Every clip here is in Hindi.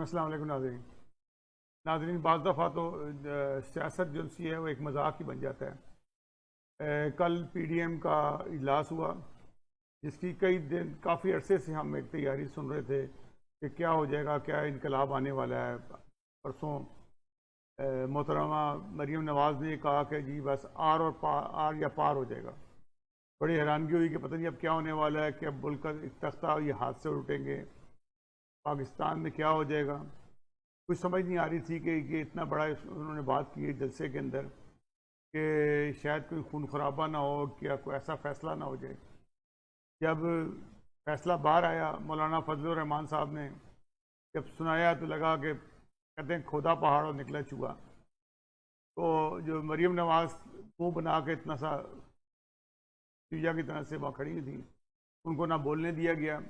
अस्सलाम वालेकुम नाज़रीन। नाज़रीन, बाज़ दफ़ा तो सियासत जो सी है वो एक मजाक ही बन जाता है। कल पीडीएम का इजलास हुआ, जिसकी कई दिन काफ़ी अरसे से हम एक तैयारी सुन रहे थे कि क्या हो जाएगा, क्या इनकलाब आने वाला है। परसों मोहतरमा मरीम नवाज़ ने कहा कि जी बस आर या पार हो जाएगा। बड़ी हैरानगी हुई कि पता नहीं अब क्या होने वाला है, कि अब मुल्क का तख्ता ये हाथ से उठेंगे, पाकिस्तान में क्या हो जाएगा। कुछ समझ नहीं आ रही थी कि ये इतना बड़ा उन्होंने बात की है जलसे के अंदर कि शायद कोई खून खराबा ना हो, क्या कोई ऐसा फैसला ना हो जाए। जब फैसला बाहर आया, मौलाना फजलुर रहमान साहब ने जब सुनाया तो लगा कि कहते हैं खोदा पहाड़ और निकला चूहा। तो जो मरीम नवाज मुँह बना के इतना सा चूजा की तरह से वहाँ खड़ी हुई थी, उनको ना बोलने दिया गया,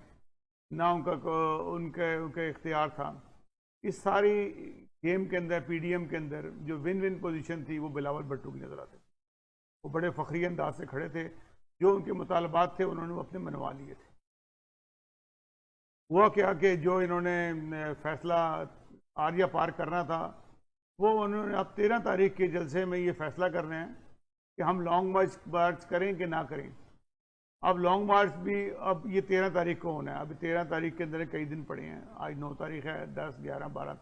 ना उनके उनके इख्तियार था। इस सारी गेम के अंदर पीडीएम के अंदर जो विन विन पोजीशन थी वो बिलावल भुट्टो की नज़र आती थी। वो बड़े फ़खरी अंदाज से खड़े थे, जो उनके मुतालबात थे उन्होंने अपने मनवा लिए थे। हुआ क्या कि जो इन्होंने फैसला आर या पार करना था, वो उन्होंने अब 13 तारीख के जलसे में ये फैसला कर रहे हैं कि हम लॉन्ग मार्च करें कि ना करें। अब लॉन्ग मार्च भी अब ये 13 तारीख को होना है। अभी 13 तारीख के अंदर कई दिन पड़े हैं, आज 9 तारीख है, 10, 11, 12,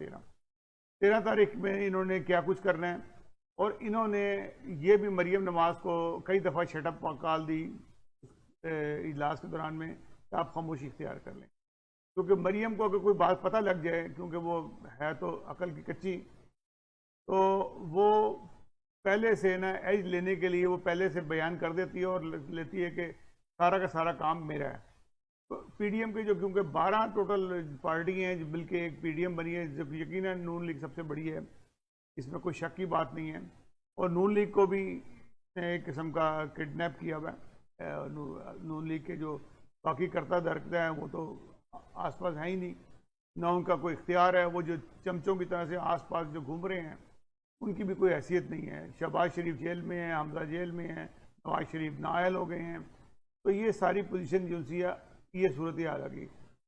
13 तारीख में इन्होंने क्या कुछ करना है। और इन्होंने ये भी मरीम नवाज को कई दफ़ा शटअप कॉल दी इजलास के दौरान में कि आप खामोशी इख्तियार कर लें, क्योंकि मरीम को अगर कोई बात पता लग जाए, क्योंकि वो है तो अकल की कच्ची, तो वो पहले से ना एज लेने के लिए वो पहले से बयान कर देती है और लेती है कि सारा का सारा काम मेरा है। तो पीडीएम के जो क्योंकि 12 टोटल पार्टी हैं जो मिलके एक पीडीएम बनी है, जब यकीनन नून लीग सबसे बड़ी है, इसमें कोई शक की बात नहीं है। और नून लीग को भी एक किस्म का किडनैप किया हुआ है। नून लीग के जो बाकी करता धरकता है वो तो आसपास है ही नहीं, ना उनका कोई इख्तियार है। वो जो चमचों की तरह से आसपास जो घूम रहे हैं उनकी भी कोई हैसियत नहीं है। शहबाज शरीफ जेल में है, हमजा जेल में है, नवाज शरीफ नाअहल हो गए हैं। तो ये सारी पोजीशन जो सी है, ये सूरत हाल आ गई।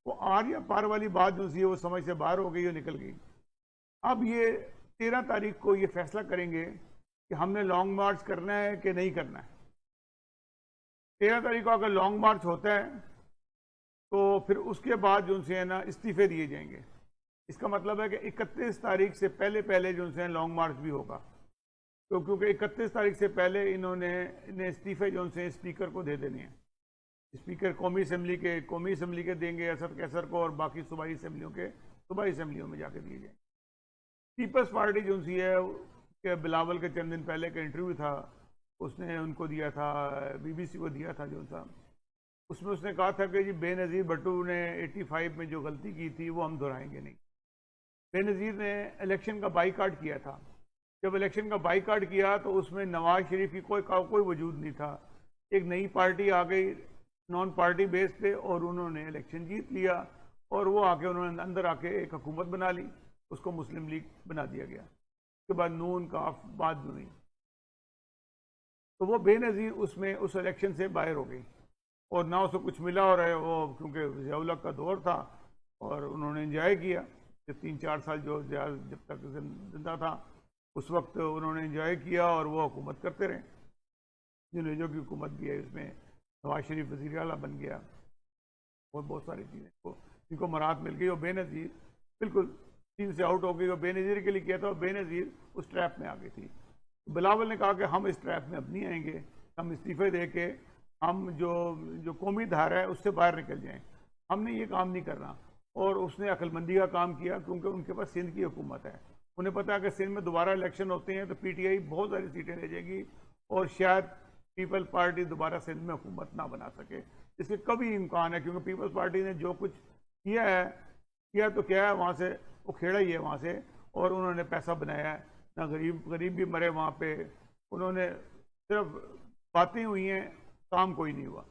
वो आर या पार वाली बात जो सी है वो समझ से बाहर हो गई और निकल गई। अब ये 13 तारीख को ये फैसला करेंगे कि हमने लॉन्ग मार्च करना है कि नहीं करना है। 13 तारीख को अगर लॉन्ग मार्च होता है तो फिर उसके बाद जो है ना इस्तीफे दिए जाएंगे। इसका मतलब है कि 31 तारीख से पहले पहले जो है लॉन्ग मार्च भी होगा। तो क्योंकि 31 तारीख से पहले इन्हें इस्तीफे जो है स्पीकर को दे देने हैं। स्पीकर कौमी असम्बली के देंगे, असद कैसर को, और बाकी सूबाई असम्बलियों में जाके दिए जाएंगे। पीपल्स पार्टी जो सी है कि बिलावल के चंद दिन पहले का इंटरव्यू था, उसने उनको दिया था, बीबीसी को दिया था जो था, उसमें उसने कहा था कि जी बेनज़ीर भुट्टो ने 85 में जो गलती की थी वो हम दोहराएंगे नहीं। बेनज़ीर ने इलेक्शन का बाईकाट किया था। जब इलेक्शन का बाईकाट किया तो उसमें नवाज शरीफ की कोई वजूद नहीं था। एक नई पार्टी आ गई नॉन पार्टी बेस पे, और उन्होंने इलेक्शन जीत लिया, और वो आके उन्होंने अंदर आके एक हुकूमत बना ली, उसको मुस्लिम लीग बना दिया गया। उसके बाद नून काफ बात हुई, तो वो बेनज़ीर उसमें उस इलेक्शन से बाहर हो गई और ना उसको कुछ मिला। और वो क्योंकि ज़िया-उल हक का दौर था और उन्होंने इंजॉय किया कि 3-4 साल जो जब तक जिंदा था उस वक्त उन्होंने इंजॉय किया और वो हुकूमत करते रहे। जो की हुकूमत भी है, उसमें नवाज शरीफ वज़ीर आला बन गया और बहुत सारी चीज़ें जिनको मराहत मिल गई। और बेनज़ीर बिल्कुल टीम से आउट हो गई। और बेनज़ीर के लिए किया था, और बेनज़ीर उस ट्रैप में आ गई थी। बिलावल ने कहा कि हम इस ट्रैप में अब नहीं आएंगे, हम इस्तीफे दे के हम जो कौमी धारा है उससे बाहर निकल जाएं, हमने ये काम नहीं करना। और उसने अक्लमंदी का काम किया, क्योंकि उनके पास सिंध की हुकूमत है। उन्हें पता है कि सिंध में दोबारा इलेक्शन होते हैं तो पीटीआई बहुत सारी सीटें ले जाएगी और शायद पीपल पार्टी दोबारा सिंध में हुकूमत ना बना सके। इसके कभी इम्कान है, क्योंकि पीपल्स पार्टी ने जो कुछ किया तो क्या है, वहाँ से वो खेड़ा ही है वहाँ से, और उन्होंने पैसा बनाया है। ना गरीब भी मरे वहाँ पे, उन्होंने सिर्फ बातें हुई हैं, काम कोई नहीं हुआ।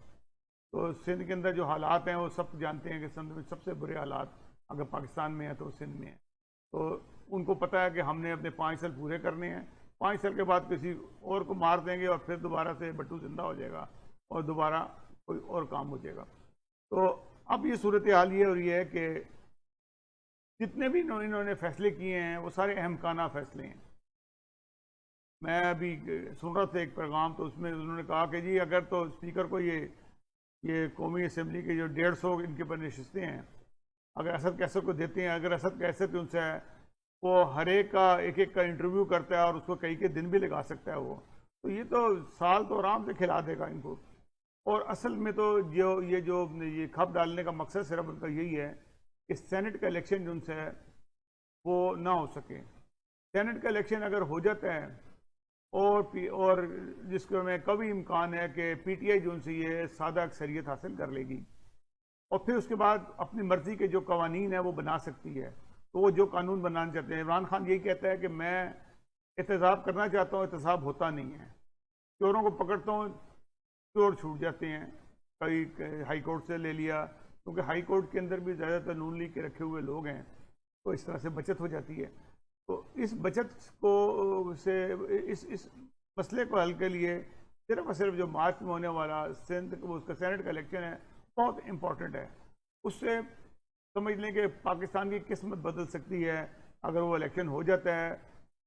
तो सिंध के अंदर जो हालात हैं वो सब जानते हैं कि सिंध में सबसे बुरे हालात अगर पाकिस्तान में है तो सिंध में है। तो उनको पता है कि हमने अपने 5 साल पूरे करने हैं, 5 साल के बाद किसी और को मार देंगे और फिर दोबारा से भुट्टो जिंदा हो जाएगा और दोबारा कोई और काम हो जाएगा। तो अब ये सूरत हाल ये हो रही है कि जितने भी इन्होंने फैसले किए हैं वो सारे अहमकाना फैसले हैं। मैं अभी सुन रहा था एक पैगाम, तो उसमें उन्होंने कहा कि जी अगर तो स्पीकर को ये कौमी असम्बली के जो 150 इनके ऊपर नशस्तें हैं, अगर असद कैसर को देते हैं, अगर असद कैसर पे उनसे वो हर एक का एक एक का इंटरव्यू करता है और उसको कई के दिन भी लगा सकता है वो, तो ये तो साल तो आराम से खिला देगा इनको। और असल में तो ये खप डालने का मकसद सिर्फ उनका यही है कि सेनेट का इलेक्शन जो उनसे है वो ना हो सके। सेनेट का इलेक्शन अगर हो जाता है और जिसके में कभी इम्कान है कि पीटीआई जो उनसे ये सादा अक्सरियत हासिल कर लेगी और फिर उसके बाद अपनी मर्जी के जो कवानीन है वो बना सकती है, तो वो जो कानून बनाना चाहते हैं। इमरान खान यही कहता है कि मैं एहतसाब करना चाहता हूँ, एहतसाब होता नहीं है, चोरों को पकड़ता हूँ, चोर छूट जाते हैं। कई हाई कोर्ट से ले लिया, क्योंकि हाई कोर्ट के अंदर भी ज़्यादातर नून लीग के रखे हुए लोग हैं, तो इस तरह से बचत हो जाती है। तो इस बचत को से इस मसले को हल के लिए सिर्फ और सिर्फ जो मार्च में होने वाला उसका सेनेट का इलेक्शन है बहुत इम्पोर्टेंट है। उससे समझ लें कि पाकिस्तान की किस्मत बदल सकती है। अगर वो इलेक्शन हो जाता है,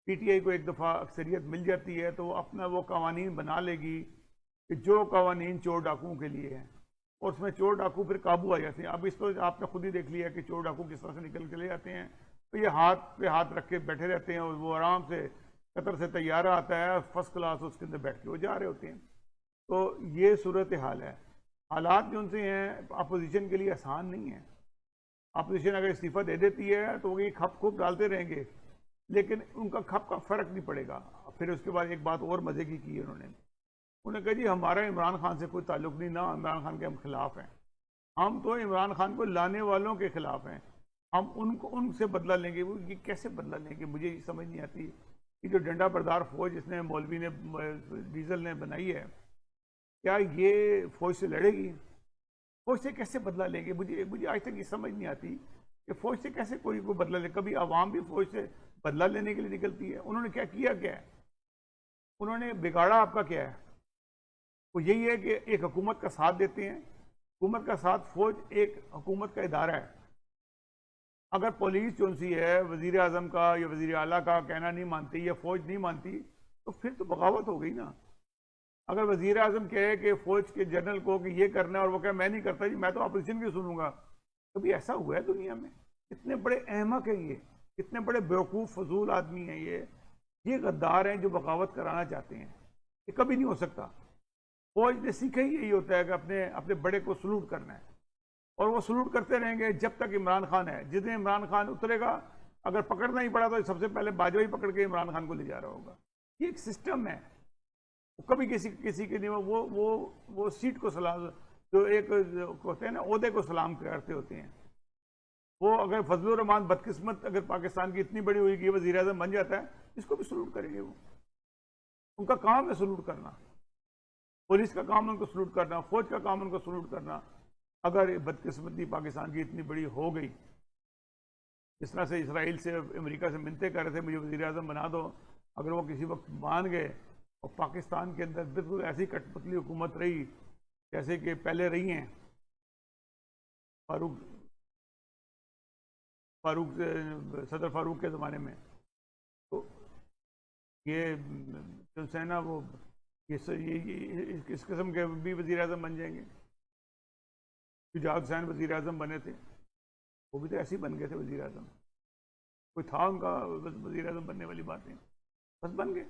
पीटीआई को एक दफ़ा अक्सरियत मिल जाती है, तो वो अपना वो कवानीन बना लेगी कि जो कवानीन चोर डाकुओं के लिए हैं, और उसमें चोर डाकू फिर काबू आ जाते हैं। अब इस पर आपने खुद ही देख लिया कि चोर डाकू किस तरह से निकल चले जाते हैं, तो ये हाथ पे हाथ रख के बैठे रहते हैं और वो आराम से कतर से तैयारा आता है फर्स्ट क्लास, उसके अंदर बैठ के वो जा रहे होते हैं। तो ये सूरत हाल है। हालात जो उनसे हैं अपोजिशन के लिए आसान नहीं है। अपोजिशन अगर इस्तीफ़ा दे देती है तो वो ये खप खूब डालते रहेंगे, लेकिन उनका खप का फ़र्क नहीं पड़ेगा। फिर उसके बाद एक बात और मज़े की उन्होंने कहा जी हमारा इमरान खान से कोई ताल्लुक़ नहीं, ना इमरान खान के हम खिलाफ हैं, हम तो इमरान खान को लाने वालों के खिलाफ हैं, हम उनसे बदला लेंगे। वो ये कैसे बदला लेंगे, मुझे समझ नहीं आती। कि जो डंडा बरदार फौज जिसने मौलवी ने डीजल ने बनाई है, क्या ये फौज से लड़ेगी? फौज से कैसे बदला लेंगे? मुझे आज तक ये समझ नहीं आती कि फौज से कैसे कोई बदला ले। कभी आवाम भी फौज से बदला लेने के लिए निकलती है? उन्होंने क्या किया, क्या है उन्होंने बिगाड़ा आपका क्या है? वो यही है कि एक हुकूमत का साथ देते हैं। हुकूमत का साथ, फौज एक हुकूमत का इदारा है। अगर पुलिस जो सी है वज़ीर आज़म का या वज़ीर आला का कहना नहीं मानती या फौज नहीं मानती, तो फिर तो बगावत हो गई ना। अगर वज़ीर आज़म कहे कि फौज के जनरल को कि ये करना है और वो कहे मैं नहीं करता जी, मैं तो अपोजिशन की सुनूंगा, कभी ऐसा हुआ है दुनिया में? इतने बड़े अहमक हैं ये, इतने बड़े बेवकूफ़ फजूल आदमी हैं ये गद्दार हैं जो बगावत कराना चाहते हैं। ये कभी नहीं हो सकता। फौज ने सीखा ही यही होता है कि अपने बड़े को सलूट करना है, और वो सलूट करते रहेंगे जब तक इमरान खान है। जिस दिन इमरान खान उतरेगा, अगर पकड़ना ही पड़ा तो सबसे पहले बाजवा ही पकड़ के इमरान खान को ले जा रहा होगा। ये एक सिस्टम है। कभी किसी के लिए वो सीट को सलाम, जो एक होते हैं ना ओहदे को सलाम करते होते हैं, वो अगर फजलुर रहमान बदकिस्मत अगर पाकिस्तान की इतनी बड़ी हुई कि वज़ीर आज़म बन जाता है, इसको भी सलूट करेंगे। वो उनका काम है सलूट करना। पुलिस का काम उनको सलूट करना, फौज का काम उनको सलूट करना। अगर बदकिस्मती पाकिस्तान की इतनी बड़ी हो गई, इस तरह से इसराइल से अमेरिका से मिलते कर रहे थे मुझे वज़ीर आज़म बना दो, अगर वो किसी वक्त मान गए और पाकिस्तान के अंदर बिल्कुल ऐसी कठपुतली हुकूमत रही जैसे कि पहले रही हैं सदर फारूक के ज़माने में, तो ये जो है ना वो इस किस्म के भी वज़ीर आज़म बन जाएंगे। शुजात हुसैन वज़ीर आज़म बने थे, वो भी तो ऐसे ही बन गए थे वज़ीर आज़म। कोई था उनका वज़ीर आज़म बनने वाली बातें, बस बन गए।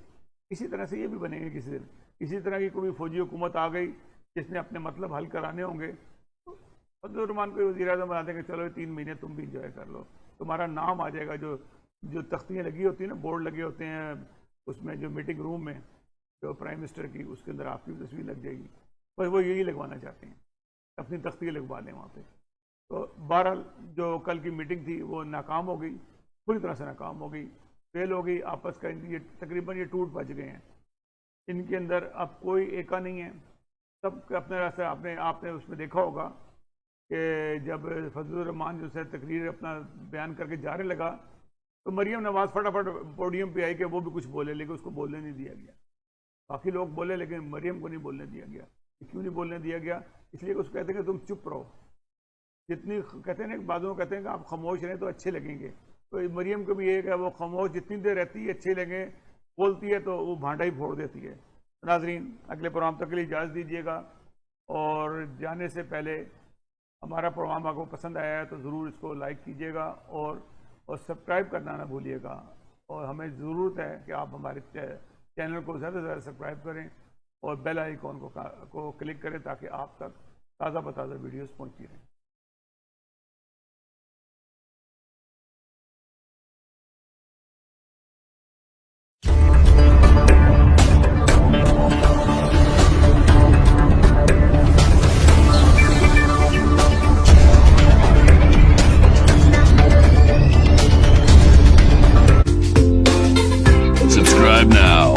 इसी तरह से ये भी बनेंगे किसी दिन। इसी तरह की कोई फौजी हुकूमत आ गई जिसने अपने मतलब हल कराने होंगे, तो फजलुर रहमान को वज़ीर आज़म बना देंगे, चलो 3 महीने तुम भी इंजॉय कर लो, तुम्हारा नाम आ जाएगा। जो तख्तियाँ लगी होती हैं ना, बोर्ड लगे होते हैं उसमें, जो मीटिंग रूम में जो प्राइम मिनिस्टर की, उसके अंदर आपकी तस्वीर लग जाएगी। बस वो यही लगवाना चाहते हैं, अपनी तख्ती लगवा दें वहाँ पे। तो बहरहाल जो कल की मीटिंग थी वो नाकाम हो गई, पूरी तरह से नाकाम हो गई, फेल हो गई। आपस का ये तकरीबन ये टूट बच गए हैं। इनके अंदर अब कोई एका नहीं है, सब अपने रास्ते। आपने उसमें देखा होगा कि जब फजलुर रहमान जो है तकरीर अपना बयान करके जाने लगा, तो मरियम नवाज फटाफट पोडियम पे आई कि वो भी कुछ बोले, लेकिन उसको बोलने नहीं दिया गया। बाकी लोग बोले लेकिन मरियम को नहीं बोलने दिया गया। क्यों नहीं बोलने दिया गया? इसलिए उसको कहते हैं कि तुम चुप रहो, जितनी कहते हैं ना, बादों में कहते हैं कि आप खामोश रहें तो अच्छे लगेंगे, तो मरियम को भी एक है, वो खामोश जितनी देर रहती है अच्छे लगे, बोलती है तो वो भांडा ही फोड़ देती है। नाजरीन, अगले प्रोग्राम तक के लिए इजाज़त दीजिएगा, और जाने से पहले हमारा प्रोग्राम आपको पसंद आया है तो ज़रूर इसको लाइक कीजिएगा और सब्सक्राइब करना ना भूलिएगा। और हमें ज़रूरत है कि आप हमारे चैनल को ज़्यादा से ज़्यादा सब्सक्राइब करें और बेल आइकॉन को क्लिक करें ताकि आप तक ताज़ा बताज़ा वीडियोस पहुंचती रहें। Subscribe now.